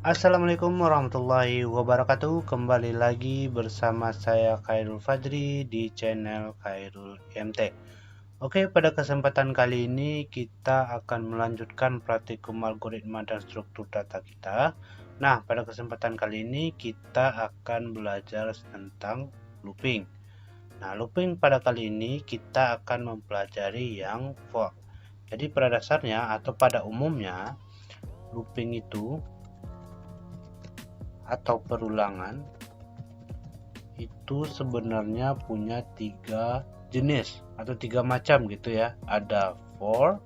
Assalamualaikum warahmatullahi wabarakatuh. Kembali lagi bersama saya Khairul Fadri di channel Khairul MT. Oke, pada kesempatan kali ini kita akan melanjutkan praktikum algoritma dan struktur data kita. Nah, pada kesempatan kali ini kita akan belajar tentang looping. Nah, looping pada kali ini kita akan mempelajari yang for. Jadi pada dasarnya atau pada umumnya looping itu atau perulangan itu sebenarnya punya 3 jenis atau 3 macam gitu ya. Ada for,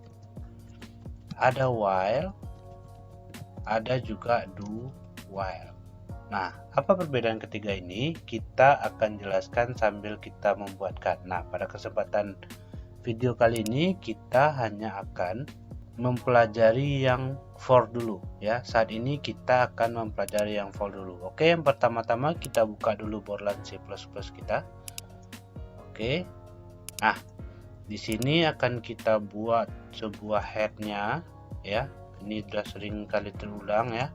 ada while, ada juga do while. Nah, apa perbedaan ketiga ini? Kita akan jelaskan sambil kita membuatkan. Nah, pada kesempatan video kali ini kita hanya akan mempelajari yang for dulu ya. Saat ini kita akan mempelajari yang for dulu. Oke, yang pertama-tama kita buka dulu Borland C++ kita. Oke. Nah, di sini akan kita buat sebuah headnya ya. Ini sudah sering kali terulang ya.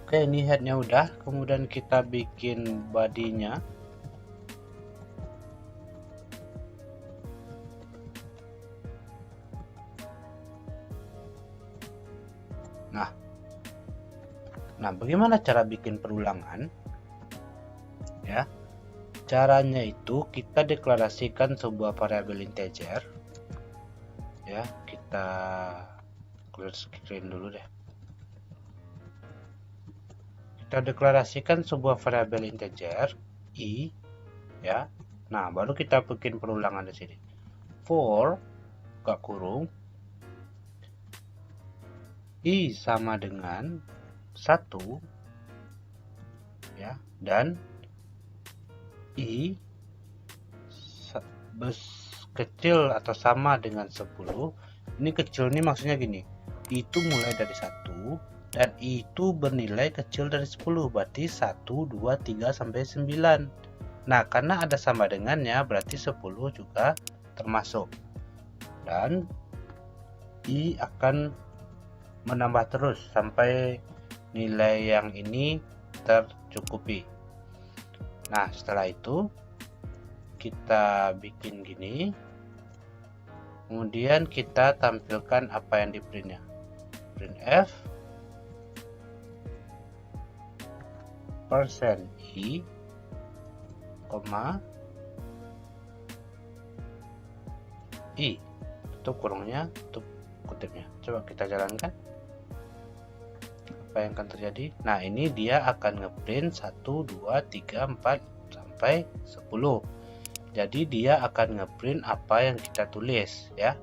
Oke, ini headnya udah, kemudian kita bikin bodinya. Nah, bagaimana cara bikin perulangan? Ya, caranya itu kita deklarasikan sebuah variabel integer. Ya, kita clear screen dulu deh. Kita deklarasikan sebuah variabel integer i ya. Nah, baru kita bikin perulangan di sini. For buka kurung i sama dengan 1 ya, dan i kecil atau sama dengan 10. Ini kecil ini maksudnya gini, itu mulai dari 1 dan itu bernilai kecil dari 10, berarti 1, 2, 3 sampai 9. Nah, karena ada sama dengannya berarti 10 juga termasuk. Dan i akan menambah terus sampai nilai yang ini tercukupi. Nah, setelah itu kita bikin gini. Kemudian kita tampilkan apa yang di printnya. Printf %i, i, tutup kurungnya, tutup kutipnya. Coba kita jalankan. Apa yang akan terjadi? Nah, ini dia akan ngeprint 1, 2, 3, 4 sampai 10. Jadi dia akan ngeprint apa yang kita tulis ya.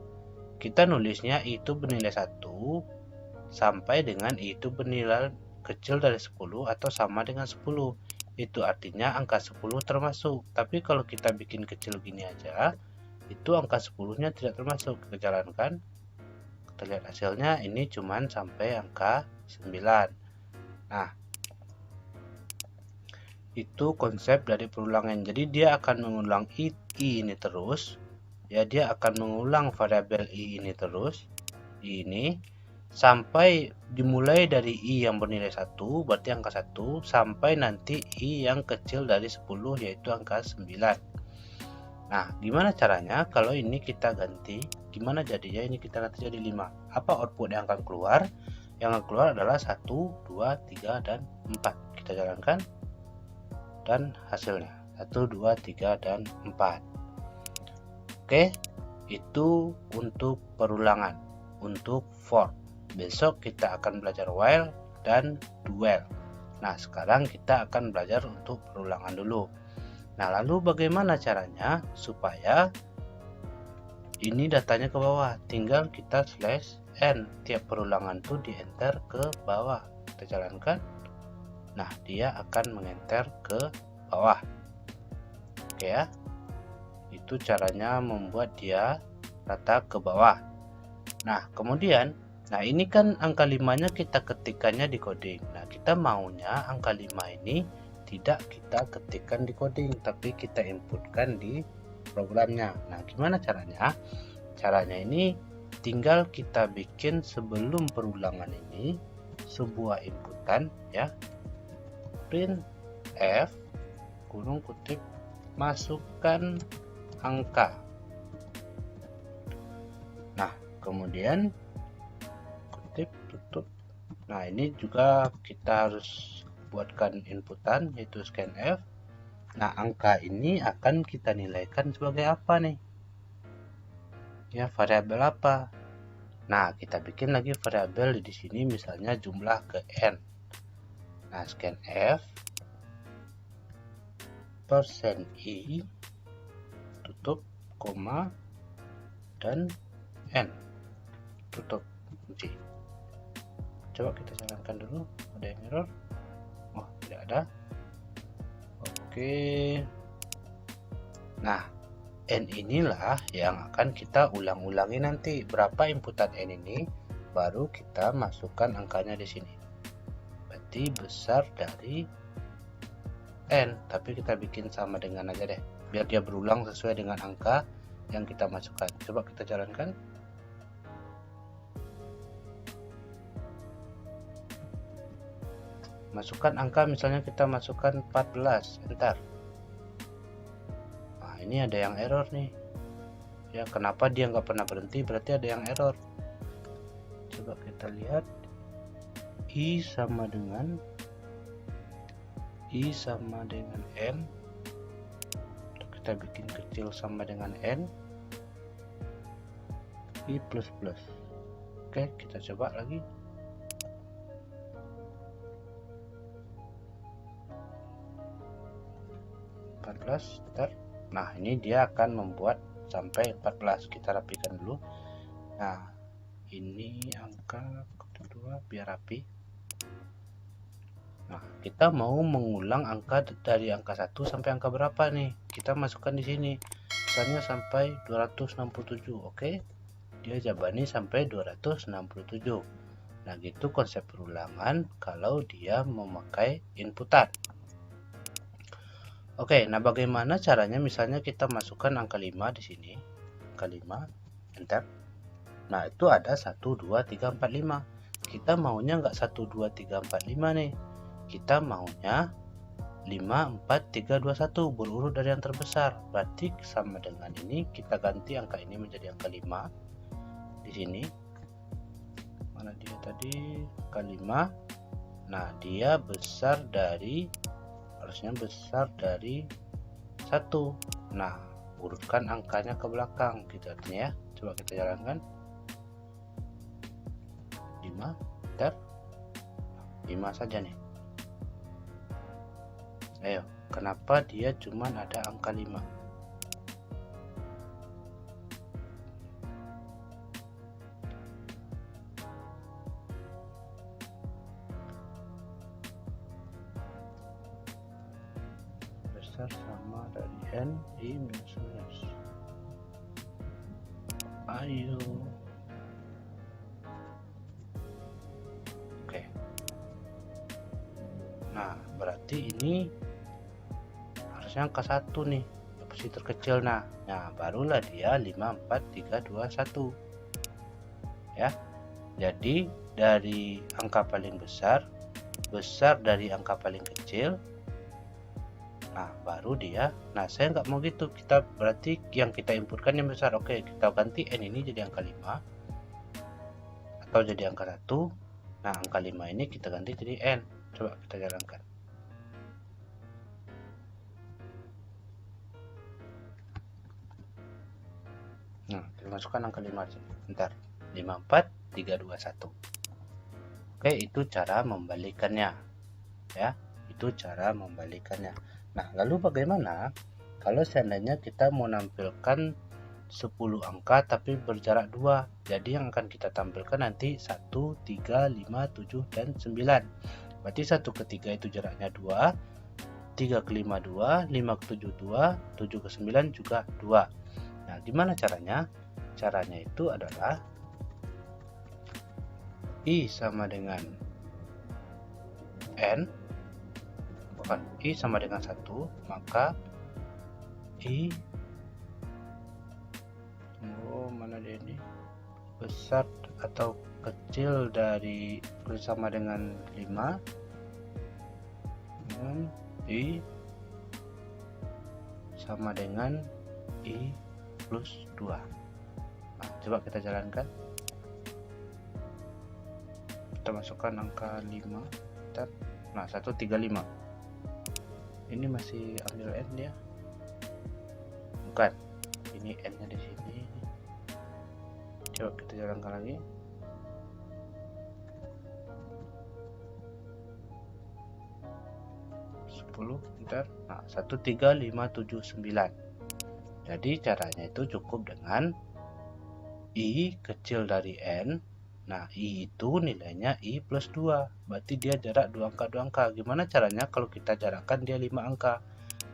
Kita nulisnya itu bernilai 1 sampai dengan itu bernilai kecil dari 10 atau sama dengan 10. Itu artinya angka 10 termasuk. Tapi kalau kita bikin kecil gini aja, itu angka 10-nya tidak termasuk. Kita jalankan. Kita lihat hasilnya, ini cuman sampai angka 9. Nah, itu konsep dari perulangan. Jadi dia akan mengulang i ini terus. Ya, dia akan mengulang variabel i ini terus. Ini sampai dimulai dari i yang bernilai 1, berarti angka 1, sampai nanti i yang kecil dari 10, yaitu angka 9. Nah, gimana caranya? Kalau ini kita ganti, gimana jadinya? Ini kita ganti jadi 5. Apa output yang akan keluar? Yang akan keluar adalah 1, 2, 3, dan 4. Kita jalankan. Dan hasilnya 1, 2, 3, dan 4. Oke, itu untuk perulangan, untuk for. Besok kita akan belajar while dan do while. Nah, sekarang kita akan belajar untuk perulangan dulu. Nah, lalu bagaimana caranya supaya ini datanya ke bawah? Tinggal kita /n, tiap perulangan itu di enter ke bawah. Kita jalankan. Nah, dia akan mengenter ke bawah. Oke ya. Itu caranya membuat dia rata ke bawah. Nah, kemudian, nah ini kan angka 5-nya kita ketikkannya di coding. Nah, kita maunya angka 5 ini tidak kita ketikkan di coding, tapi kita inputkan di programnya. Nah, gimana caranya? Caranya ini tinggal kita bikin sebelum perulangan ini sebuah inputan ya. Print f kurung kutip masukkan angka. Nah, kemudian kutip tutup. Nah, ini juga kita harus buatkan inputan yaitu scanf. Nah, angka ini akan kita nilaikan sebagai apa nih? Ya, variabel apa? Nah, kita bikin lagi variabel di sini misalnya jumlah ke n. Nah, scanf %i tutup koma dan n tutup kunci. Coba kita jalankan dulu, ada yang error? Oh, tidak ada. Oke. Nah, n inilah yang akan kita ulang-ulangi nanti. Berapa inputan n ini baru kita masukkan angkanya di sini. Berarti besar dari n, tapi kita bikin sama dengan aja deh, biar dia berulang sesuai dengan angka yang kita masukkan. Coba kita jalankan. Masukkan angka, misalnya kita masukkan 14, enter. Nah, ini ada yang error nih. Ya, kenapa dia nggak pernah berhenti? Berarti ada yang error. Coba kita lihat. I sama dengan n. Kita bikin kecil sama dengan n. I plus plus. Oke, kita coba lagi. Start. Nah, ini dia akan membuat sampai 14. Kita rapikan dulu. Nah, ini angka kedua biar rapi. Nah, kita mau mengulang angka dari angka 1 sampai angka berapa nih? Kita masukkan di sini. Misalnya sampai 267. Oke. Dia jabani sampai 267. Nah, gitu konsep perulangan kalau dia memakai inputan. Oke, nah bagaimana caranya? Misalnya kita masukkan angka 5 di sini. Angka 5, enter. Nah, itu ada 1, 2, 3, 4, 5. Kita maunya nggak 1, 2, 3, 4, 5 nih. Kita maunya 5, 4, 3, 2, 1 berurut dari yang terbesar. Berarti sama dengan ini, kita ganti angka ini menjadi angka 5 di sini. Mana dia tadi? Angka 5. Nah, dia besar dari, harusnya besar dari 1. Nah, urutkan angkanya ke belakang gitu artinya ya. Coba kita jalankan. 5, enter. 5 saja nih. Ayo, kenapa dia cuman ada angka 5? Besar sama dari n i minus minus. Ayo. Oke. Nah, berarti ini harusnya angka 1 nih, posisi terkecil. Nah, barulah dia 5, 4, 3, 2, 1 ya. Jadi dari angka paling besar dari angka paling kecil. Nah, baru dia. Nah, saya nggak mau gitu. Kita berarti yang kita inputkan yang besar. Oke, kita ganti n ini jadi angka 5 atau jadi angka 1. Nah, angka 5 ini kita ganti jadi n. Coba kita jalankan. Nah, kita masukkan angka 5 di sini. Bentar. 5, 4, 3, 2, 1. Oke, itu cara membalikannya. Ya, itu cara membalikannya. Nah, lalu bagaimana kalau seandainya kita mau nampilkan 10 angka tapi berjarak 2? Jadi yang akan kita tampilkan nanti 1, 3, 5, 7, dan 9. Berarti 1 ke 3 itu jaraknya 2, 3 ke 5 2, 5 ke 7 2, 7 ke 9 juga 2. Nah, gimana caranya? Caranya itu adalah I sama dengan N, bukan, I sama dengan 1, maka I, mana dia ini, besar atau kecil dari sama dengan 5, I sama dengan I plus 2. Nah, coba kita jalankan. Kita masukkan angka 5. Nah, 135. Ini masih ambil N ya? Bukan. Ini N-nya di sini. Coba kita jalankan lagi. Bentar. Nah, 13579. Jadi caranya itu cukup dengan I kecil dari N. Nah, I itu nilainya I plus 2. Berarti dia jarak 2 angka. Gimana caranya kalau kita jarakkan dia 5 angka?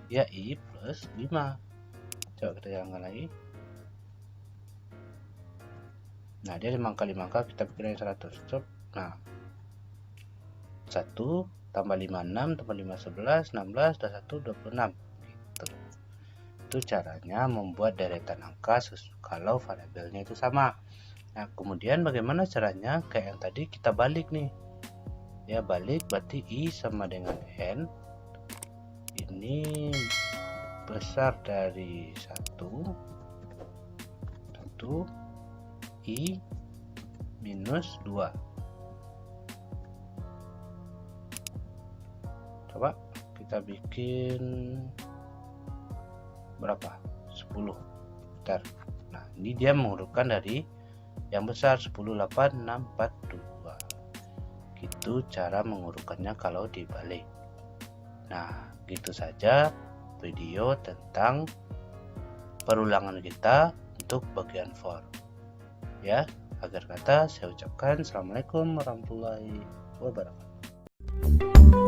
Ya I plus 5. Coba kita jalankan lagi. Nah, dia 5 angka, kita bikin 100. Nah, 1 tambah 5 6, tambah 5 11, 16, dan 1 26 gitu. Itu caranya membuat deretan angka kalau variabelnya itu sama. Nah, kemudian bagaimana caranya? Kayak yang tadi kita balik nih. Ya, balik berarti I sama dengan N. Ini besar dari 1 I minus 2. Coba kita bikin berapa? 10. Bentar. Nah, ini dia mengurutkan dari yang besar 10, 8, 6, 4, 2. Gitu cara mengurutkannya kalau dibalik. Nah, gitu saja video tentang perulangan kita untuk bagian for. Ya, akhir kata saya ucapkan assalamualaikum warahmatullahi wabarakatuh.